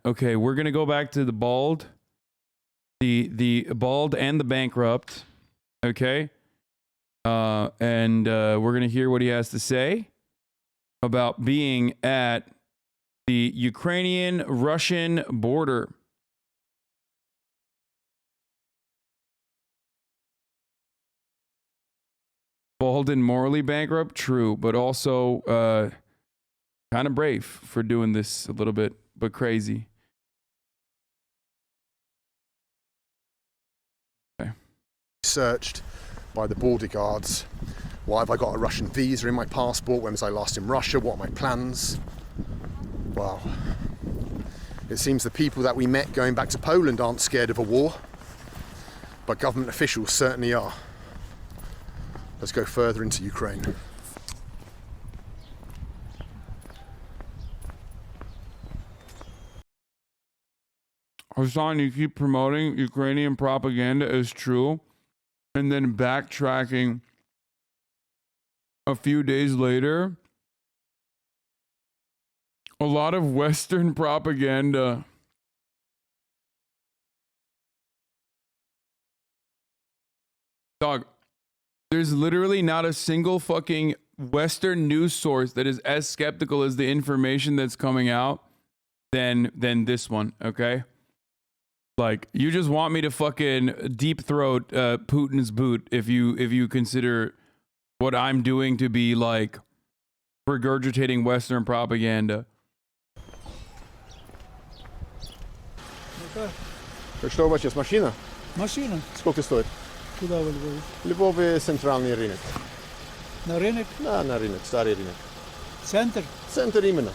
Okay, we're gonna go back to the bald, the bald and the bankrupt. Okay, and we're gonna hear what he has to say about being at the Ukrainian-Russian border. Bald and morally bankrupt, true, but also kind of brave for doing this a little bit, but crazy. Okay. Searched by the border guards. Why have I got a Russian visa in my passport? When was I last in Russia? What are my plans? Well, it seems the people that we met going back to Poland aren't scared of a war, but government officials certainly are. Let's go further into Ukraine. Hasan, you keep promoting Ukrainian propaganda as true, and then backtracking a few days later. A lot of Western propaganda dog, there's literally not a single fucking Western news source that is as skeptical as the information that's coming out than this one, okay? Like, you just want me to fucking deep throat Putin's boot if you consider what I'm doing to be like regurgitating Western propaganda. Что у вас есть машина? Машина. Сколько стоит? Куда вы Львове? Львове центральный рынок. На рынок? Да, на рынок, старый рынок. Центр? Центр именно.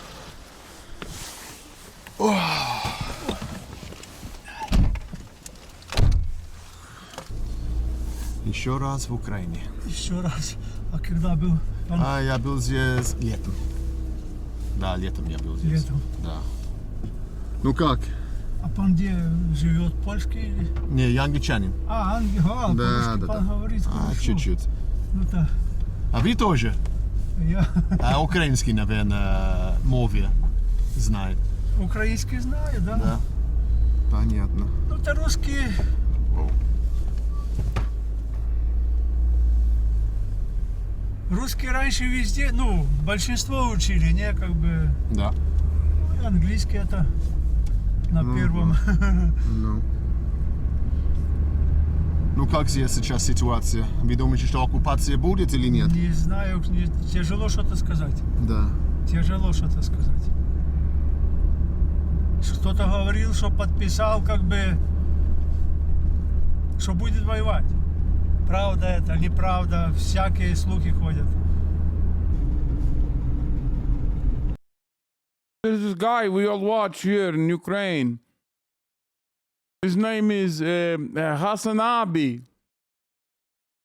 Еще раз в Украине. Еще раз. А когда был? Я был здесь летом. Да, летом я был здесь. Летом. Да. Ну как? А пан где живет? Польский или? Не, я англичанин. Да, да, пан говорит хорошо. Чуть-чуть. Ну так. А вы тоже? Я Украинский, наверное, мове знает. украинский знаю, да? Да. Понятно. Ну, то русский. Русский раньше везде, ну, большинство учили, не, как бы. Да. Английский это на первом. Ну как здесь сейчас ситуация? Вы думаете, что оккупация будет или нет? Не знаю, тяжело что-то сказать. Да. Тяжело что-то сказать. Кто-то говорил, что подписал, как бы, что будет воевать. Правда это, неправда, всякие слухи ходят. There's this guy we all watch here in Ukraine. His name is HasanAbi.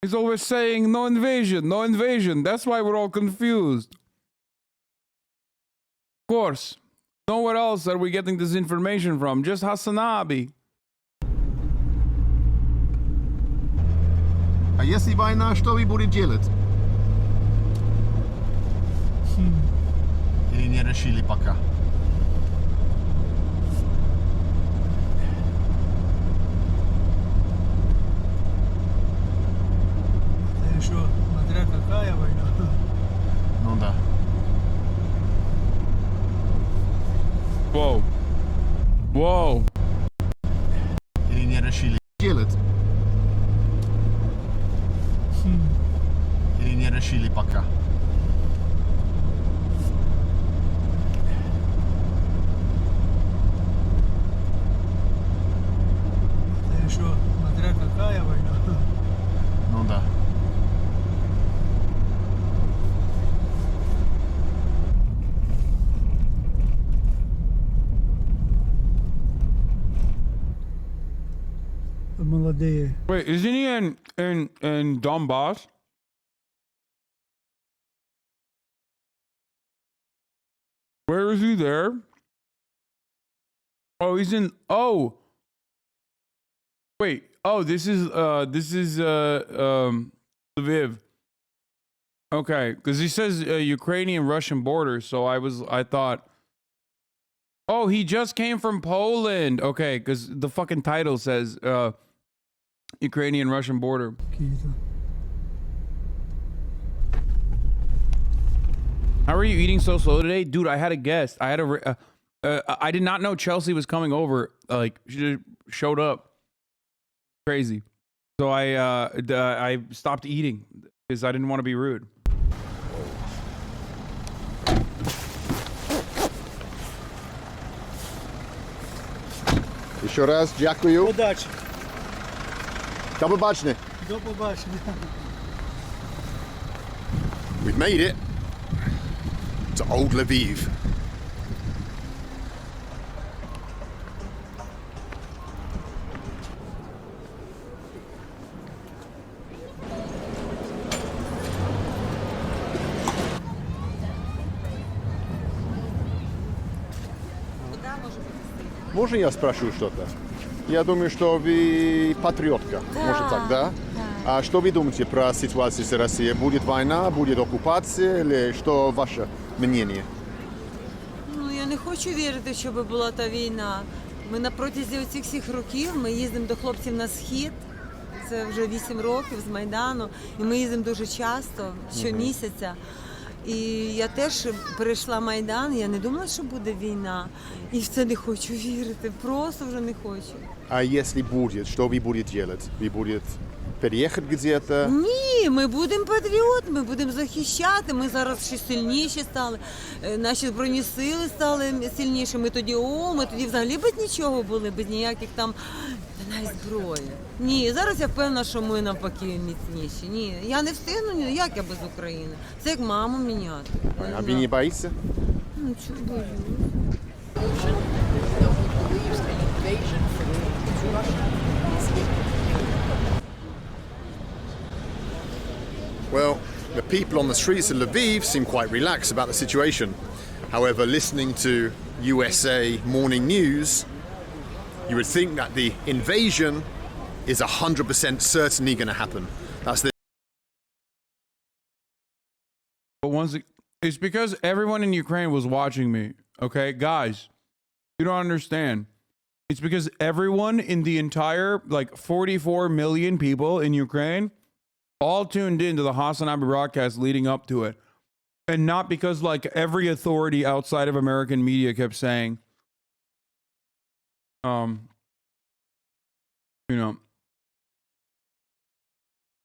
He's always saying no invasion, no invasion. That's why we're all confused. Of course, nowhere else are we getting this information from. Just HasanAbi. А если война, что вы будете делать? Или не решили пока? Это еще смотря какая война. Ну да. Whoa. Whoa. Или не решили делать? Или не решили пока? Это еще смотря какая война. Ну да. Молодые. Wait, isn't he in Donbass? Where is he there? Oh, he's in. Oh, wait. Oh, this is Lviv. Okay, because he says Ukrainian-Russian border, so I thought Oh, he just came from Poland. Okay, because the fucking title says Ukrainian-Russian border. How are you eating so slow today? Dude, I had a guest. I had I did not know Chelsea was coming over. Like, she just showed up. Crazy. So I stopped eating because I didn't want to be rude. Еще раз, дякую. Удачі. До побачення. До побачення. We've made it to Old Lviv. Можно я спрошу что-то? Я думаю, что вы патриотка. Может так, да? А что вы думаете про ситуацию с Россией? Будет война, будет оккупация, или что ваше мнение? Ну, я не хочу вірити, щоб була та війна. Ми на протязі оцих всіх років ми їздимо до хлопців на схід. Це вже 8 років з Майдану. І ми їздимо дуже часто, щомісяця. І я теж перейшла Майдан, я не думала, що буде війна. І в це не хочу вірити, просто вже не хочу. А если будет, что вы будете делать? Вы будете переехать где-то? Ні, ми будемо патріот, ми будемо захищати. Ми зараз ще сильніші стали. Наші збройні сили стали сильніші. Ми тоді взагалі без нічого були, без ніяких там навіть зброї. Ні, зараз я впевнена, що ми навпаки міцніші. Ні, я не встигну, як я без України. Це як маму міняти. А вы не боитесь? Ну, чого боюсь? Well, the people on the streets of Lviv seem quite relaxed about the situation. However, listening to USA morning news, you would think that the invasion is 100% certainly going to happen. That's the But it's because everyone in Ukraine was watching me. Okay, guys, you don't understand. It's because everyone in the entire, like 44 million people in Ukraine, all tuned into the HasanAbi broadcast leading up to it. And not because like every authority outside of American media kept saying, you know,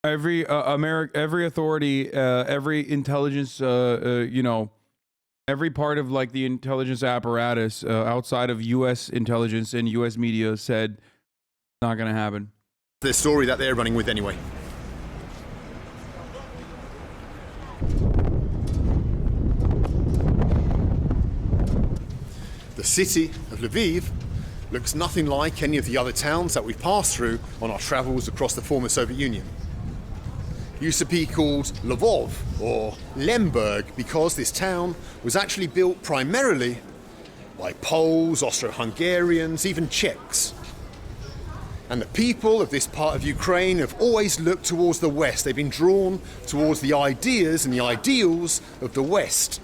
every authority, every intelligence, you know, every part of like the intelligence apparatus outside of U.S. intelligence and U.S. media said not going to happen. the story that they're running with anyway. The city of Lviv looks nothing like any of the other towns that we've passed through on our travels across the former Soviet Union. It used to be called Lvov or Lemberg because this town was actually built primarily by Poles, Austro-Hungarians, even Czechs. And the people of this part of Ukraine have always looked towards the West. They've been drawn towards the ideas and the ideals of the West.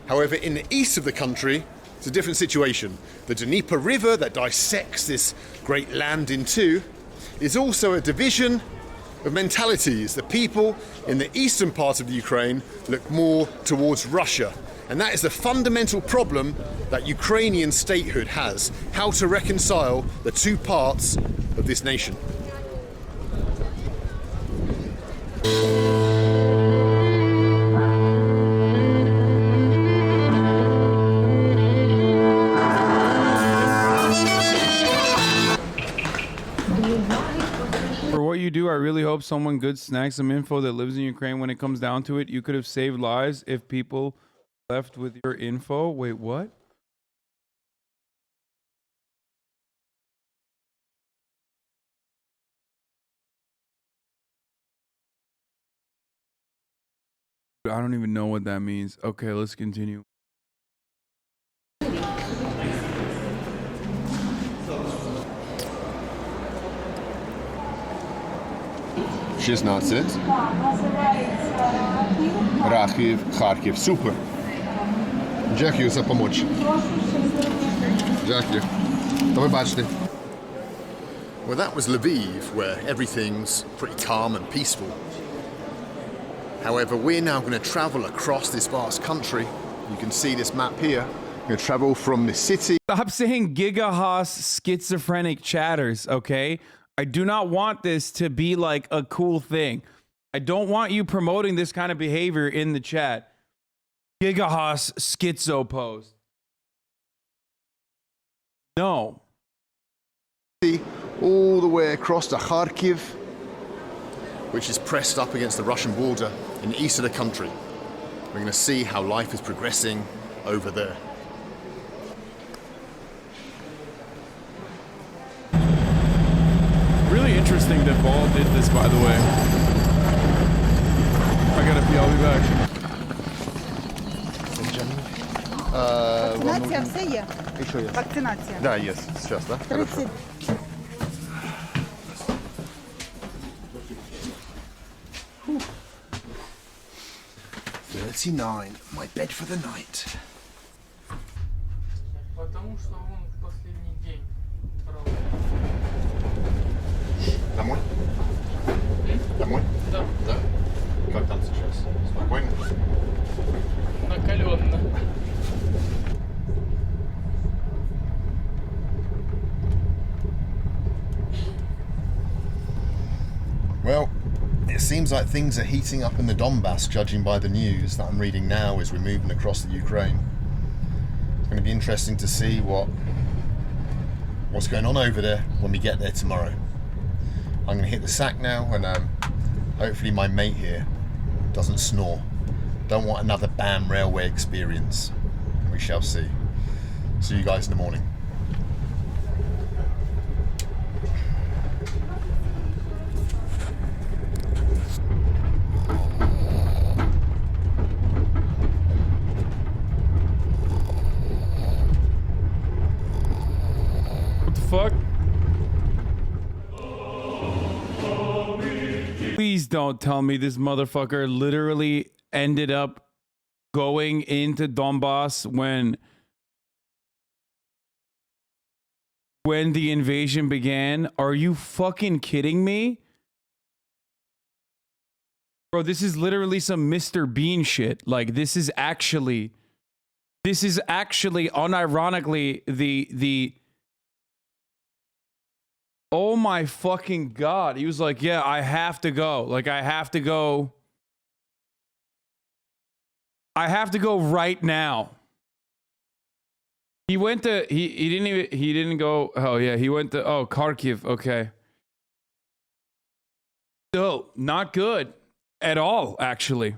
However, in the east of the country, it's a different situation. The Dnieper River that dissects this great land in two is also a division of mentalities. The people in the eastern part of the Ukraine look more towards Russia. And that is the fundamental problem that Ukrainian statehood has, how to reconcile the two parts of this nation. For what you do, I really hope someone good snacks some info that lives in Ukraine. When it comes down to it, you could have saved lives if people left with your info. Wait, what? I don't even know what that means. Okay, let's continue. Rakhiv, Kharkiv, super. Дякую за помощь. Дякую. До побачення. Well, that was Lviv, where everything's pretty calm and peaceful. However, we're now going to travel across this vast country. You can see this map here. We're going to travel from the city. Stop saying gigahos schizophrenic chatters, okay? I do not want this to be like a cool thing. I don't want you promoting this kind of behavior in the chat. Gigahos schizo post. No. All the way across to Kharkiv, which is pressed up against the Russian border in the east of the country. We're going to see how life is progressing over there. Really interesting that Ball did this, by the way. I gotta pee, I'll be back. Вакцинація все є. Еще есть? Вакцинація. Да, есть. Сейчас, да? 30. $39. My bed for the night. Потому что он в последний день брал. Домой? Домой? Да, Да? Как там сейчас? Спокойно? накаленно. Well, it seems like things are heating up in the Donbass, judging by the news that I'm reading now as we're moving across the Ukraine. It's going to be interesting to see what's going on over there when we get there tomorrow. I'm going to hit the sack now, and hopefully my mate here doesn't snore. Don't want another BAM railway experience. We shall see. See you guys in the morning. Fuck. Please don't tell me this motherfucker literally ended up going into Donbass when the invasion began. Are you fucking kidding me? Bro, this is literally some Mr. Bean shit. Like, this is actually unironically the oh my fucking God. He was like, yeah, I have to go. Like, I have to go. I have to go right now. He went to, he didn't go, oh yeah, he went to, oh, Kharkiv, okay. Still, not good at all, actually.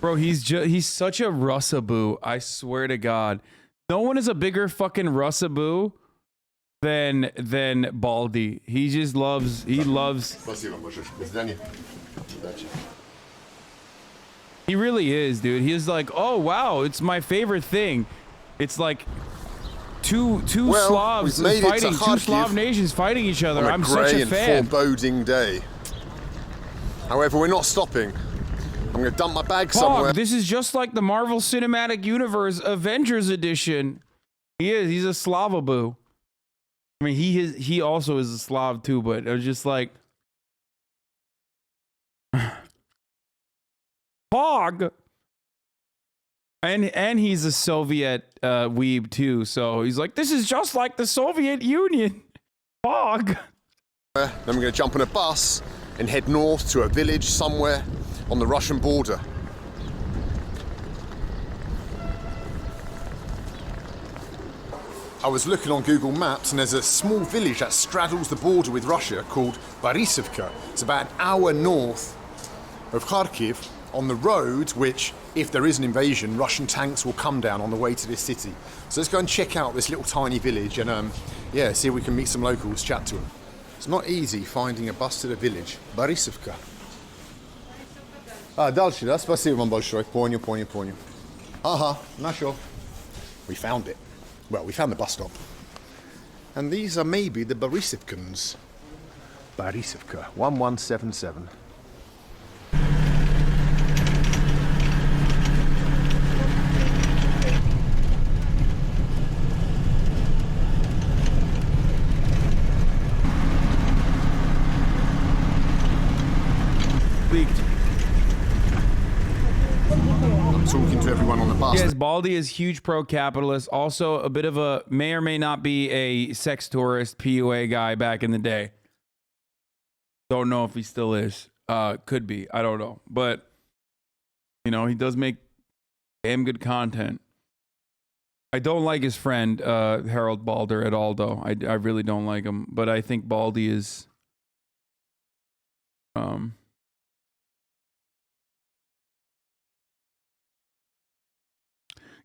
Bro, he's such a Russaboo. I swear to God. No one is a bigger fucking Russaboo than Baldy. He just loves, he really is, dude. He's like, oh wow, it's my favorite thing. It's like two Slavs fighting, two Slav nations fighting each other. I'm such a fan. And foreboding day. However, we're not stopping. I'm gonna dump my bag somewhere. This is just like the Marvel Cinematic Universe Avengers edition. He's a Slavaboo. I mean, he also is a Slav too, but it was just like Pog. And he's a Soviet weeb too, so he's like, this is just like the Soviet Union. Pog. Then we're gonna jump on a bus and head north to a village somewhere on the Russian border. I was looking on Google Maps and there's a small village that straddles the border with Russia called Borisivka. It's about an hour north of Kharkiv on the road which, if there is an invasion, Russian tanks will come down on the way to this city. So let's go and check out this little tiny village and Yeah, see if we can meet some locals, chat to them. It's not easy finding a bus to the village. Борисовка. Дальше, да? Спасибо вам большое. Понял. Ага, нашел. We found it. Well, we found the bus stop. And these are maybe the Borisovkans. Borisovka, 1177. I'm talking to everyone on the bus. Yes, Baldy is huge pro-capitalist. Also, a bit of a may or may not be a sex tourist PUA guy back in the day. Don't know if he still is. Could be. I don't know. But, you know, he does make damn good content. I don't like his friend, Harold Balder, at all, though. I really don't like him. But I think Baldy is...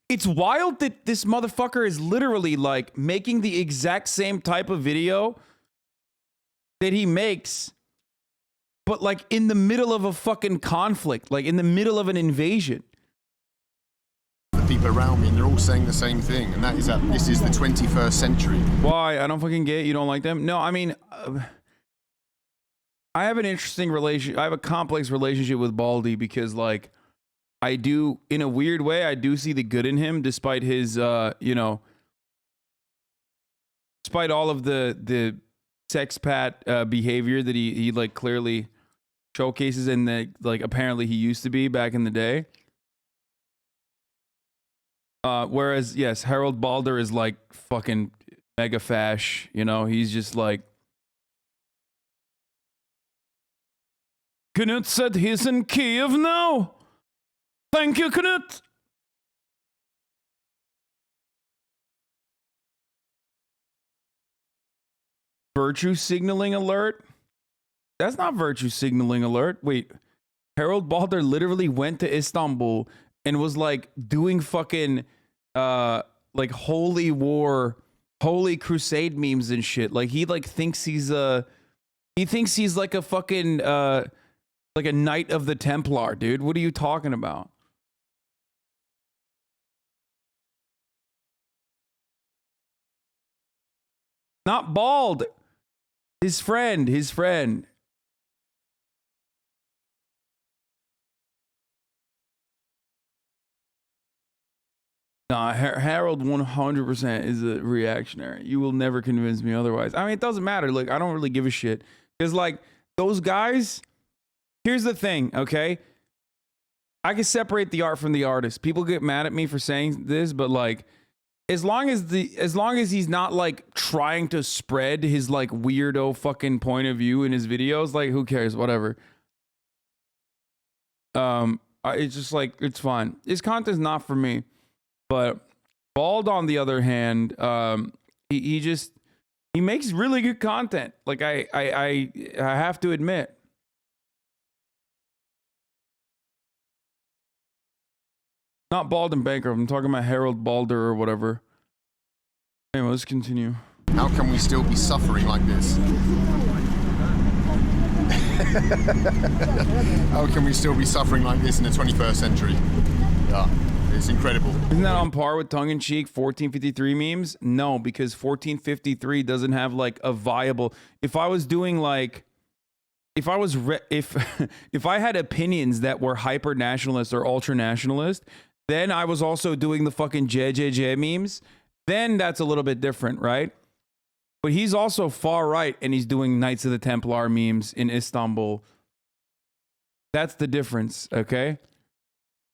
It's wild that this motherfucker is literally like making the exact same type of video that he makes, but like in the middle of a fucking conflict, like in the middle of an invasion. The people around me, and they're all saying the same thing, and that is that this is the 21st century. Why? I don't fucking get it. You don't like them? No, I mean, I have an interesting I have a complex relationship with Baldy because, like, I do, in a weird way, I do see the good in him, despite his, you know, despite all of the sexpat behavior that he like clearly showcases and that like apparently he used to be back in the day. Whereas, yes, Harold Balder is like fucking mega fash, you know, he's just like, Knut said he's in Kiev now. Thank you, Knut. Virtue signaling alert? That's not virtue signaling alert. Wait, Harold Balder literally went to Istanbul and was like doing fucking like holy war, holy crusade memes and shit. Like he like thinks he's like a fucking like a knight of the Templar, dude. What are you talking about? Not bald. His friend. Nah, Harold 100% is a reactionary. You will never convince me otherwise. I mean, it doesn't matter. Like, I don't really give a shit. Because, like, those guys, here's the thing, okay? I can separate the art from the artist. People get mad at me for saying this, but, like, as long as he's not like trying to spread his like weirdo fucking point of view in his videos, like who cares, whatever. It's just like it's fine. His content's not for me. But Bald on the other hand, he makes really good content. Like I have to admit. Not Bald and Bankrupt. I'm talking about Harold Balder or whatever. Anyway, let's continue. How can we still be suffering like this? How can we still be suffering like this in the 21st century? Yeah, it's incredible. Isn't that on par with tongue-in-cheek 1453 memes? No, because 1453 doesn't have like a viable... If I was doing like... If I had opinions that were hyper-nationalist or ultra-nationalist... Then I was also doing the fucking JJJ memes. Then that's a little bit different, right? But he's also far right and he's doing Knights of the Templar memes in Istanbul. That's the difference, okay?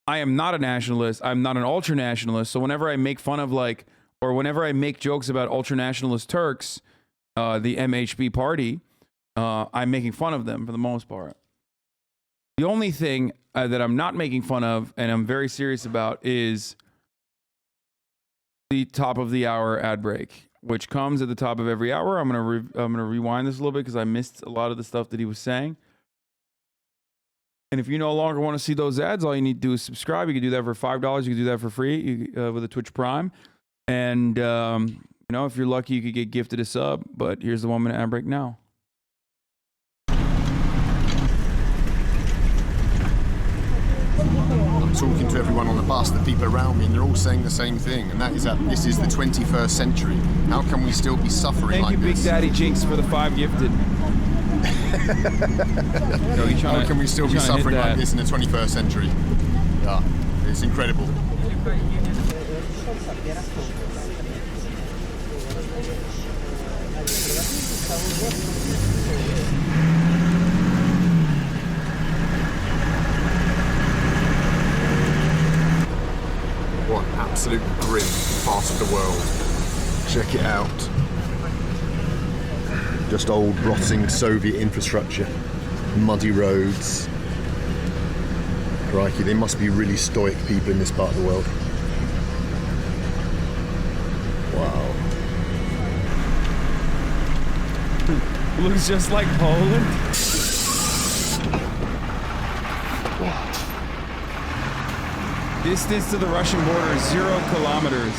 I am not a nationalist. I'm not an ultra-nationalist. So whenever I make fun of like, or whenever I make jokes about ultra-nationalist Turks, the MHP party, I'm making fun of them for the most part. The only thing that I'm not making fun of, and I'm very serious about, is the top of the hour ad break, which comes at the top of every hour. I'm gonna rewind this a little bit because I missed a lot of the stuff that he was saying. And if you no longer want to see those ads, all you need to do is subscribe. You can do that for $5. You can do that for free with a Twitch Prime. And You know, if you're lucky, you could get gifted a sub. But here's the 1 minute ad break now. I'm talking to everyone on the bus, the people around me, and they're all saying the same thing, and that is that this is the 21st century. How can we still be suffering Thank like you, Big this? Daddy Jinx, for the 5 gifted. How can we still be suffering like this in the 21st century? Yeah, it's incredible. What an absolute grim part of the world. Check it out. Just old rotting Soviet infrastructure, muddy roads. Crikey, they must be really stoic people in this part of the world. Wow. Looks just like Poland. Distance to the Russian border is 0 kilometers.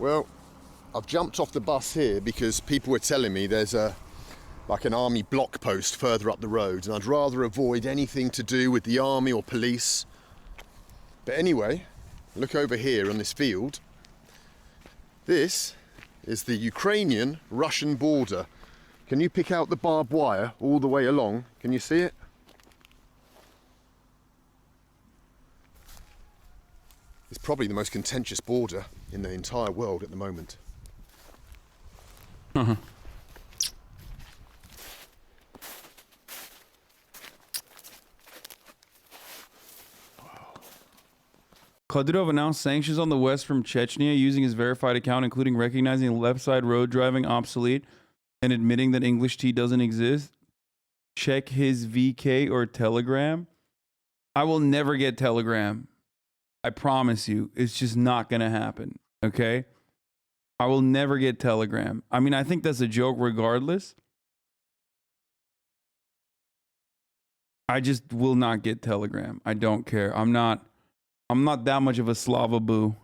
Well, I've jumped off the bus here because people were telling me there's like an army block post further up the road, and I'd rather avoid anything to do with the army or police. But anyway, look over here on this field. This is the Ukrainian-Russian border. Can you pick out the barbed wire all the way along? Can you see it? It's probably the most contentious border in the entire world at the moment. Kadyrov announced sanctions on the West from Chechnya using his verified account, including recognizing left side road driving obsolete and admitting that English tea doesn't exist. Check his VK or Telegram. I will never get Telegram. I promise you. It's just not going to happen. Okay? I will never get Telegram. I mean, I think that's a joke regardless. I just will not get Telegram. I don't care. I'm not that much of a Slava boo.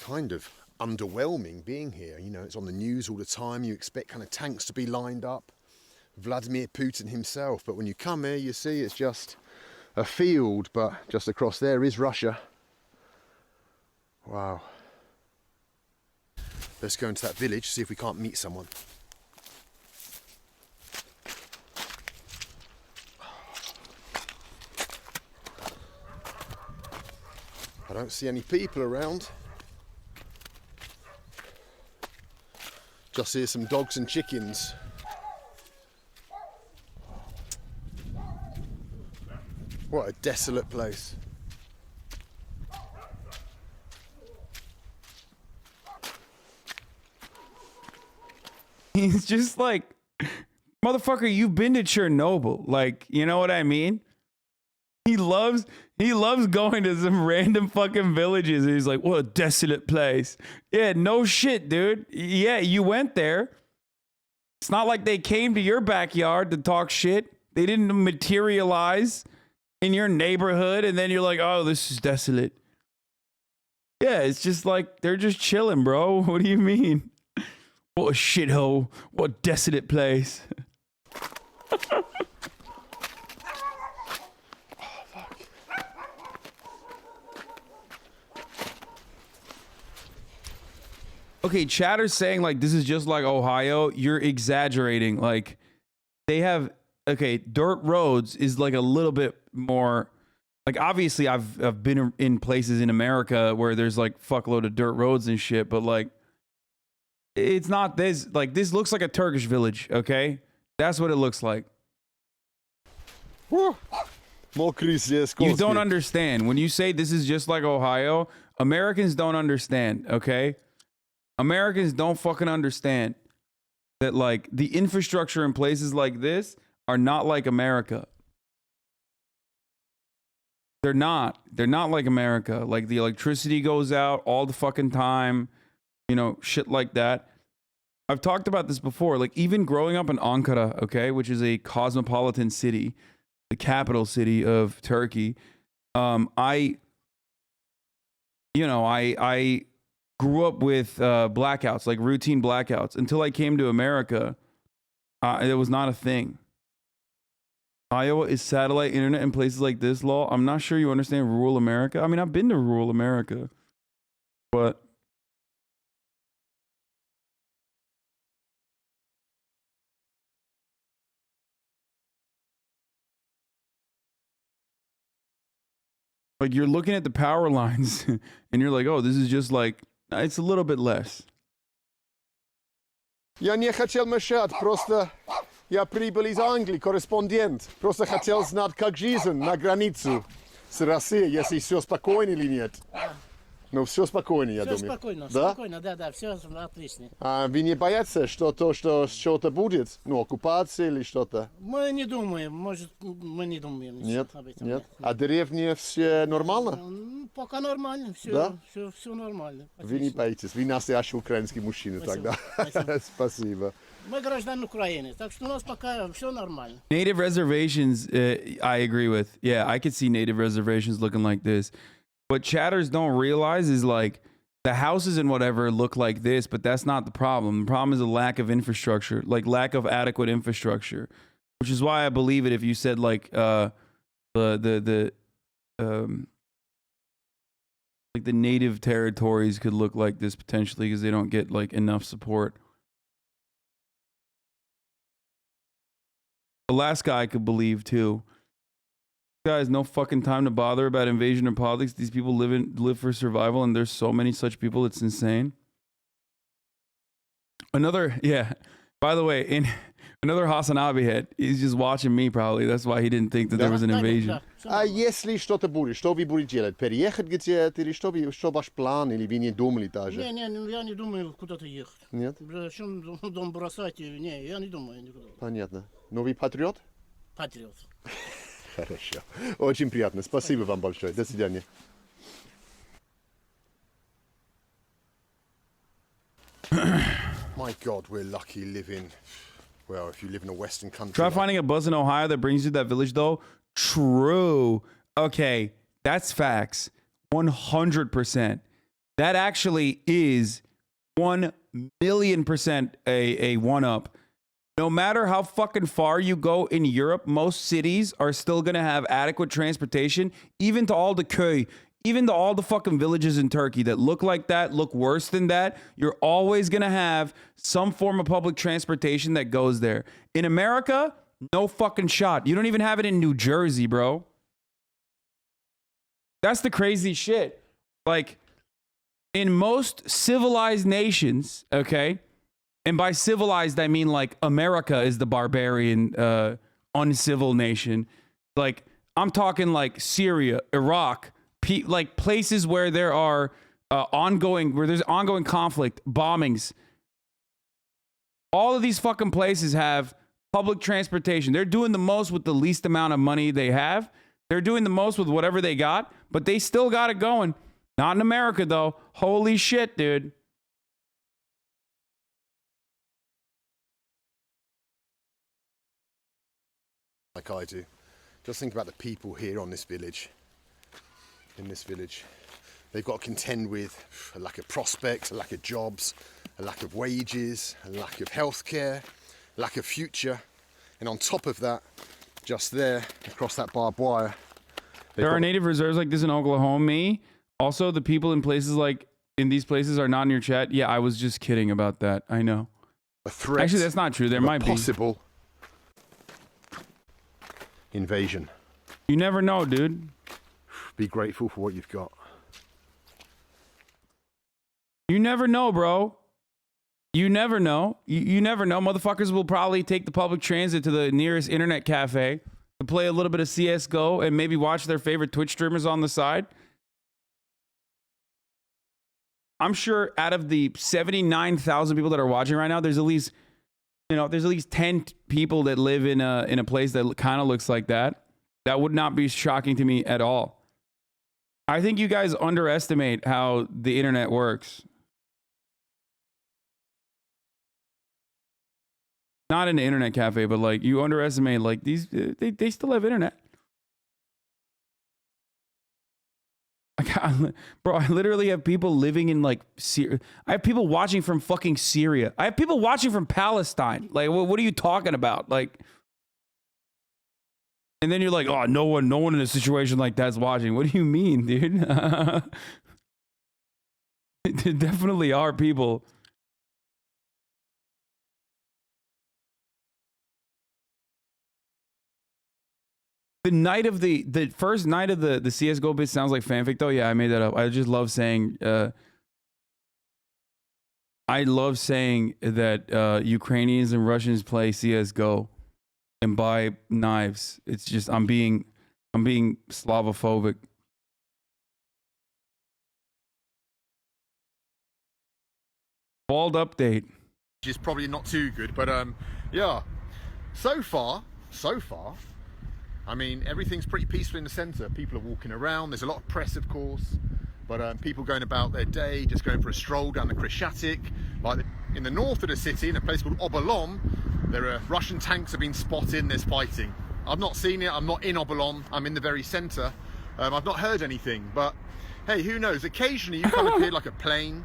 Kind of underwhelming being here. You know, it's on the news all the time. You expect kind of tanks to be lined up. Vladimir Putin himself. But when you come here, you see it's just a field, but just across there is Russia. Wow. Let's go into that village, see if we can't meet someone. I don't see any people around. Just hear some dogs and chickens. What a desolate place. He's just like, motherfucker, you've been to Chernobyl. Like, you know what I mean? He loves going to some random fucking villages. And he's like, what a desolate place. Yeah, no shit, dude. Yeah, you went there. It's not like they came to your backyard to talk shit. They didn't materialize in your neighborhood. And then you're like, oh, this is desolate. Yeah, it's just like, they're just chilling, bro. What do you mean? What a shithole. What a desolate place. Okay, chatter's saying like this is just like Ohio. You're exaggerating. Like they have dirt roads is like a little bit more like obviously I've been in places in America where there's like fuckload of dirt roads and shit, but like it's not this like this looks like a Turkish village, okay? That's what it looks like. You don't understand. When you say this is just like Ohio, Americans don't understand, okay? Americans don't fucking understand that like the infrastructure in places like this are not like America. They're not like America. Like the electricity goes out all the fucking time, you know, shit like that. I've talked about this before. Like even growing up in Ankara, okay, which is a cosmopolitan city, the capital city of Turkey. I grew up with blackouts, like routine blackouts, until I came to America. It was not a thing. Iowa is satellite internet in places like this, lol. I'm not sure you understand rural America. I mean, I've been to rural America, but like you're looking at the power lines and you're like, oh, this is just like, it's a little bit less. Я не хотел мешать, просто я прибыл из Англии, корреспондент. Просто хотел знать, как жизнь на границу с Россией, если все спокойно или нет. Ну, все спокойно, я думаю. Все спокойно, да? Спокойно, да, все отлично. А вы не боятся, что что-то будет? Ну, оккупация или что-то? Мы не думаем, может, мы не думаем Нет, об этом. нет. А деревня все нормально? Пока нормально, все, да? все нормально. Вы не боитесь, вы настоящий украинский мужчина тогда. Спасибо. Мы граждане Украины, так что у нас пока все нормально. Native reservations, I agree with. Yeah, I could see native reservations looking like this. What chatters don't realize is like the houses and whatever look like this, but that's not the problem. The problem is a lack of infrastructure, like lack of adequate infrastructure, which is why I believe it if you said like like the native territories could look like this potentially because they don't get like enough support. Alaska, I could believe too. Guys, no fucking time to bother about invasion or politics. These people live for survival, and there's so many such people. It's insane. Yeah. By the way, another HasanAbi head. He's just watching me probably. That's why he didn't think that there was an invasion. А если что-то будет, что вы будете делать? Переехать где-то или что ваш план? Или вы не думали даже? Не, я не думаю куда-то ехать. Нет? Зачем дом бросать? Не, я не думаю никуда. Понятно. Но вы патриот? Патриот. Хорошо. Очень приятно. Спасибо вам большое. До свидания. My God, we're lucky living, well, if you live in a Western country. Try finding a bus in Ohio that brings you to that village, though. True. Okay, that's facts. 100%. That actually is 1,000,000% a one-up. No matter how fucking far you go in Europe, most cities are still going to have adequate transportation, even to all the köy, even to all the fucking villages in Turkey that look like that, look worse than that. You're always going to have some form of public transportation that goes there. In America, no fucking shot. You don't even have it in New Jersey, bro. That's the crazy shit. Like, in most civilized nations, okay? And by civilized, I mean like America is the barbarian, uncivil nation. Like, I'm talking like Syria, Iraq, like places where there are there's ongoing conflict, bombings. All of these fucking places have public transportation. They're doing the most with the least amount of money they have. They're doing the most with whatever they got, but they still got it going. Not in America, though. Holy shit, dude. Like I do. Just think about the people here on this village. In this village. They've got to contend with a lack of prospects, a lack of jobs, a lack of wages, a lack of healthcare, lack of future. And on top of that, just there, across that barbed wire. There are native reserves like this in Oklahoma. Also, the people in places like in these places are not in your chat. Yeah, I was just kidding about that. I know. A threat. Actually, that's not true. There might be possible invasion. You never know, dude. Be grateful for what you've got. You never know, bro. You never know. You never know. Motherfuckers will probably take the public transit to the nearest internet cafe to play a little bit of CSGO and maybe watch their favorite Twitch streamers on the side. I'm sure out of the 79,000 people that are watching right now, there's at least 10 people that live in a place that kind of looks like that. That would not be shocking to me at all. I think you guys underestimate how the internet works. Not in an internet cafe, but like you underestimate like these. They still have internet. Bro, I literally have people living in like Syria. I have people watching from fucking Syria. I have people watching from Palestine. Like, what are you talking about? Like, and then you're like, oh, no one in a situation like that's watching. What do you mean, dude? There definitely are people. The night of the first night of the CS:GO bit sounds like fanfic though. Yeah, I made that up. I just love saying that Ukrainians and Russians play CS:GO and buy knives. It's just I'm being Slavophobic. Bald update. Which is probably not too good, but yeah. So far, I mean, everything's pretty peaceful in the centre. People are walking around. There's a lot of press, of course, but people going about their day, just going for a stroll down the Kreshchatyk. Like in the north of the city, in a place called Obolom, there are Russian tanks have been spotted and there's fighting. I've not seen it. I'm not in Obolom. I'm in the very centre. I've not heard anything, but hey, who knows? Occasionally, you kind of hear like a plane.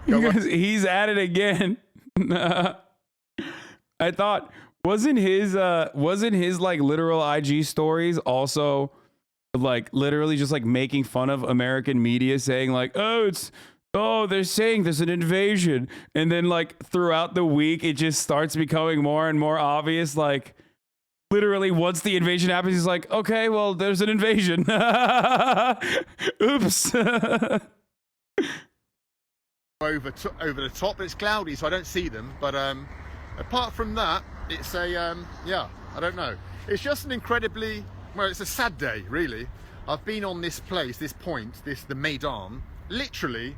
He's at it again. I thought. Wasn't his like literal IG stories also like literally just like making fun of American media saying like, they're saying there's an invasion, and then like throughout the week it just starts becoming more and more obvious, like literally once the invasion happens he's like, okay, well there's an invasion. Oops. over the top, but it's cloudy so I don't see them, but apart from that, it's a, yeah, I don't know. It's just an incredibly, well, it's a sad day, really. I've been on this place, this point, the Maidan, literally,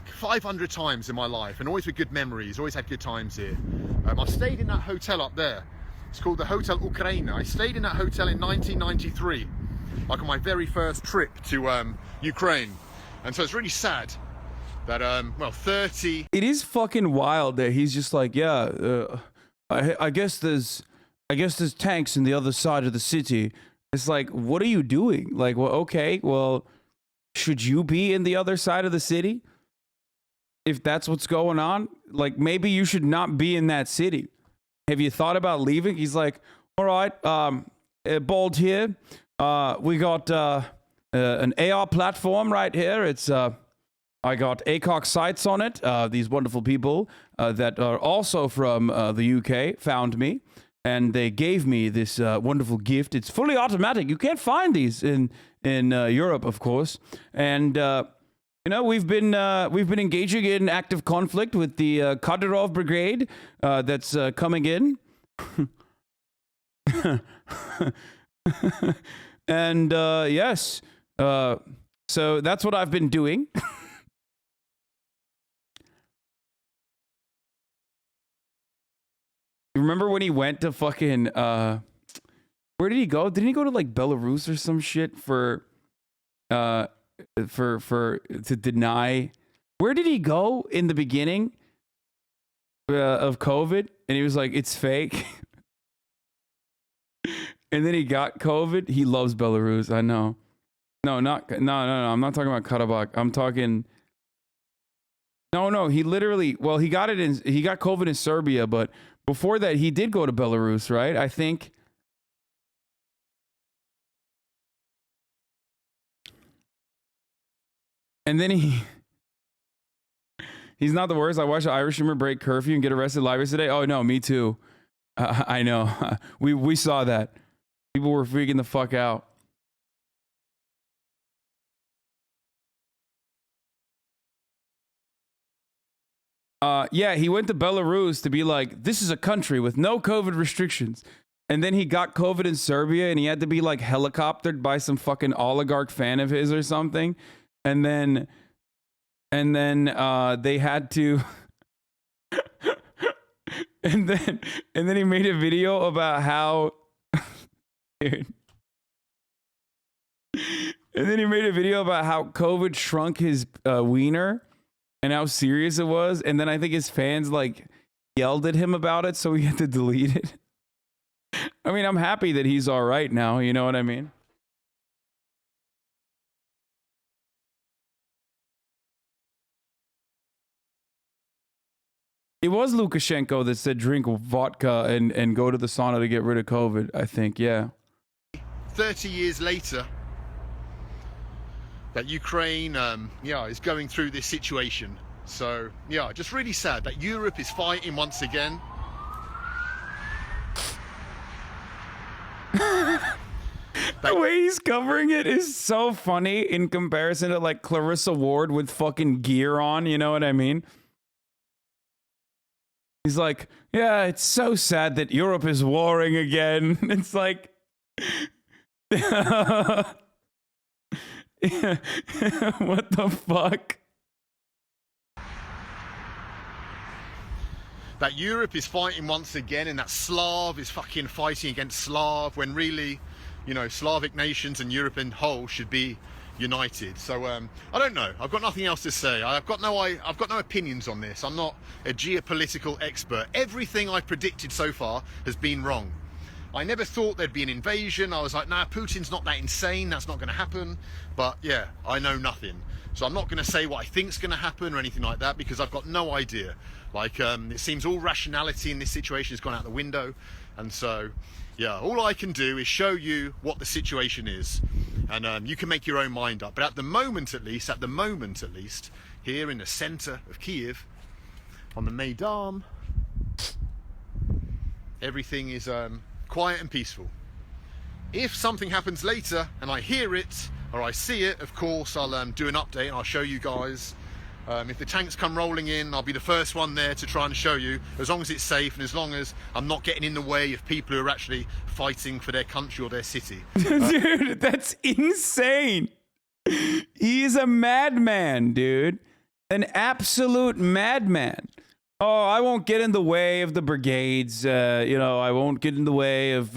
500 times in my life, and always with good memories, always had good times here. I've stayed in that hotel up there. It's called the Hotel Ukraine. I stayed in that hotel in 1993, like on my very first trip to Ukraine. And so it's really sad that, well, 30... It is fucking wild that he's just like, yeah, I guess there's tanks in the other side of the city. It's like, what are you doing? Like, well, okay, well, should you be in the other side of the city? If that's what's going on, like maybe you should not be in that city. Have you thought about leaving? He's like, all right, Bald here. We got an AR platform right here. It's I got ACOG sites on it. These wonderful people that are also from the UK found me, and they gave me this wonderful gift. It's fully automatic. You can't find these in Europe, of course. And you know, we've been engaging in active conflict with the Kadyrov Brigade that's coming in. And yes, so that's what I've been doing. Remember when he went to fucking where did he go? Didn't he go to like Belarus or some shit for to deny? Where did he go in the beginning of COVID? And he was like, it's fake. And then he got COVID. He loves Belarus. I know. No. I'm not talking about Karabakh. I'm talking. No. He literally. Well, he got COVID in Serbia, but before that, he did go to Belarus, right? I think. And then he's not the worst. I watched an Irish streamer break curfew and get arrested live yesterday. Oh no, me too. I know. We saw that. People were freaking the fuck out. Yeah, he went to Belarus to be like, this is a country with no COVID restrictions. And then he got COVID in Serbia and he had to be like helicoptered by some fucking oligarch fan of his or something. And then they had to and then he made a video about how dude. And then he made a video about how COVID shrunk his wiener and how serious it was. And then I think his fans like yelled at him about it, so he had to delete it. I mean, I'm happy that he's all right now. You know what I mean? It was Lukashenko that said drink vodka and go to the sauna to get rid of COVID, I think, yeah. 30 years later, that Ukraine, is going through this situation. So, yeah, just really sad that Europe is fighting once again. The way he's covering it is so funny in comparison to like Clarissa Ward with fucking gear on, you know what I mean? He's like, yeah, it's so sad that Europe is warring again. It's like, what the fuck? That Europe is fighting once again, and that Slav is fucking fighting against Slav, when really, you know, Slavic nations and Europe in whole should be united. So I don't know. I've got nothing else to say. I've got no opinions on this. I'm not a geopolitical expert. Everything I've predicted so far has been wrong. I never thought there'd be an invasion. I was like, nah, Putin's not that insane. That's not going to happen. But yeah, I know nothing. So I'm not going to say what I think's going to happen or anything like that, because I've got no idea. Like, it seems all rationality in this situation has gone out the window. And so, yeah, all I can do is show you what the situation is. And you can make your own mind up. But at the moment at least, here in the center of Kiev, on the Maidan, everything is quiet and peaceful. If something happens later and I hear it or I see it, of course I'll do an update and I'll show you guys. If the tanks come rolling in, I'll be the first one there to try and show you, as long as it's safe and as long as I'm not getting in the way of people who are actually fighting for their country or their city. Dude, that's insane. He's a madman, dude. An absolute madman. Oh, I won't get in the way of the brigades. I won't get in the way of,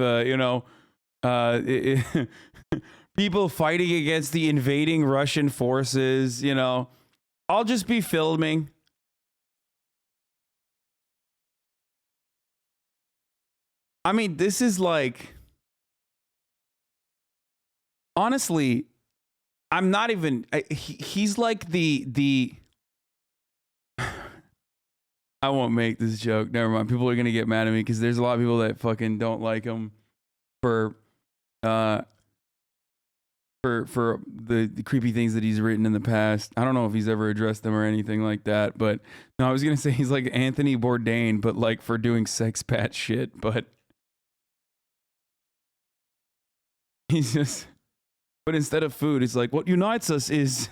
people fighting against the invading Russian forces, you know. I'll just be filming. I mean, this is like, honestly, I'm not even, he's like the I won't make this joke. Never mind. People are going to get mad at me because there's a lot of people that fucking don't like him for the creepy things that he's written in the past. I don't know if he's ever addressed them or anything like that, but no, I was gonna say he's like Anthony Bourdain, but like for doing sex pat shit. But he's just, but instead of food, it's like what unites us is.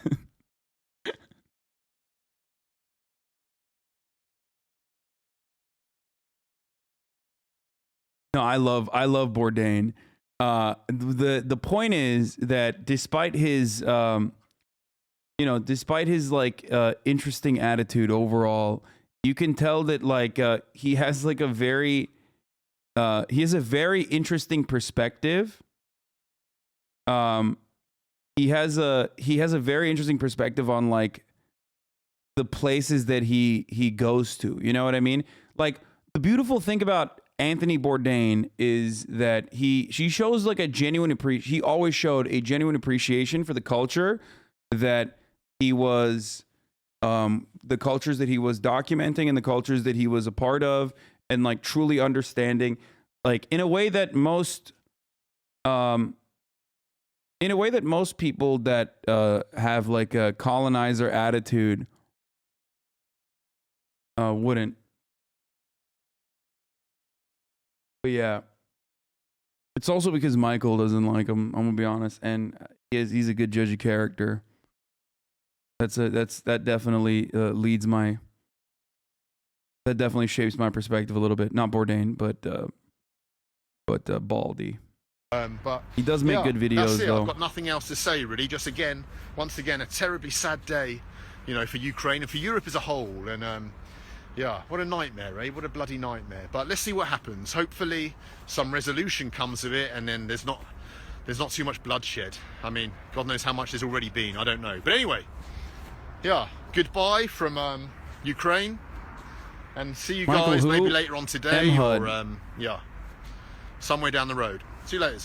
No, I love Bourdain. The point is that despite his like interesting attitude overall, you can tell that like he has like a very interesting perspective. He has a very interesting perspective on like the places that he goes to. You know what I mean? Like the beautiful thing about Anthony Bourdain is that he shows like a genuine he always showed a genuine appreciation for the culture that he was the cultures that he was documenting and the cultures that he was a part of, and like truly understanding, like in a way that most people that have like a colonizer attitude wouldn't. But yeah, it's also because Michael doesn't like him. I'm gonna be honest, and he's a good judge of character. That definitely that definitely shapes my perspective a little bit. Not Bourdain, but Baldy. But he does make good videos. That's it. Though. I've got nothing else to say really. Just once again, a terribly sad day, you know, for Ukraine and for Europe as a whole. And yeah, what a nightmare, eh? What a bloody nightmare. But let's see what happens. Hopefully some resolution comes of it, and then there's not too much bloodshed. I mean, God knows how much there's already been. I don't know. But anyway, yeah, goodbye from Ukraine. And see you Michael guys who? maybe later on today M. Hud. or yeah, somewhere down the road. See you later.